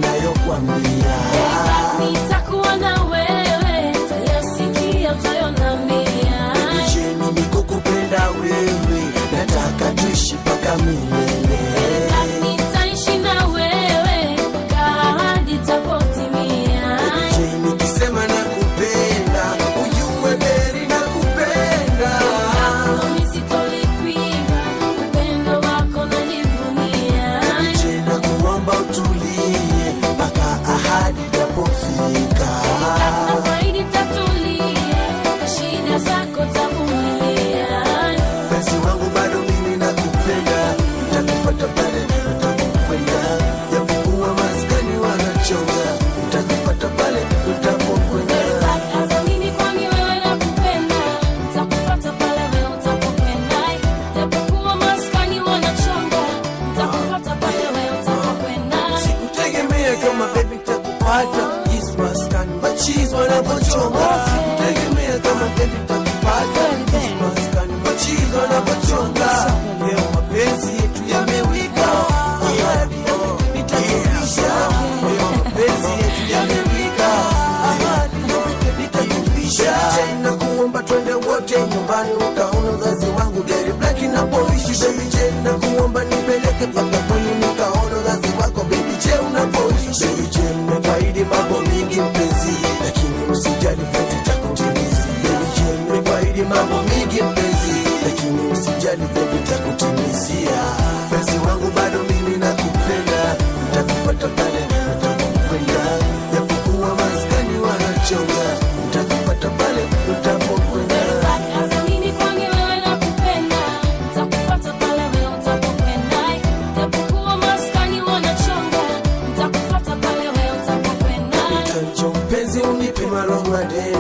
nayokuambia. Nitakuwa na wewe, utayasikia, utayonambia. Mimi kukupenda wewe, nataka tuishi mpaka milele. Nitaishi na wewe mpaka ahadi itapotimia. Nikisema nakupenda, ujue kweli nakupenda. Mimi sitolipiga, upendo wako najivunia. Nakuomba utulie mpaka ahadi itapofika. Nakuahidi tatulia, shida zako tavumilia. Penzi wangu bado mimi nakupenda, nitakufuata pale utapokwenda. Japokuwa maskani wanachonga, nitakufuata pale utapokwenda. Hata mimi kwani wewe nakupenda, nitakufuata pale wewe utapokwenda. Japokuwa maskani wanachonga, nitakufuata pale wewe utapokwenda. Sikutegemea kama baby nitakupata, is maskani machizi wanapochonga. Sikutegemea kama baby nitakupata, is maskani machizi wanapochonga. Leo mapenzi yetu yamewika, ahadi nitakuvisha. Leo mapenzi yetu yamewika, ahadi nitakuvisha. Nakuomba twende wote nyumbani ukaona wazazi wangu Gary Black napoishi. Baby J, nakuomba nipeleke mpaka kwenu nikaona wazazi wako Baby J unapoishi. Baby J, nimekuahidi mambo mingi mpenzi, lakini usijali penzi takutimizia. Baby J, nimekuahidi mambo mingi mpenzi, lakini usijali penzi takutimizia. Penzi wangu bado mimi nakupenda, nitakufuata pale utapokwenda. Japokuwa maskani wanachonga, nitakufuata pale utapokwenda. Hata mimi kwani wewe nakupenda, nitakufuata pale wewe utapokwenda. Japokuwa maskani wanachonga, nitakufuata pale wewe utapokwenda. Mpenzi unipe malongwade,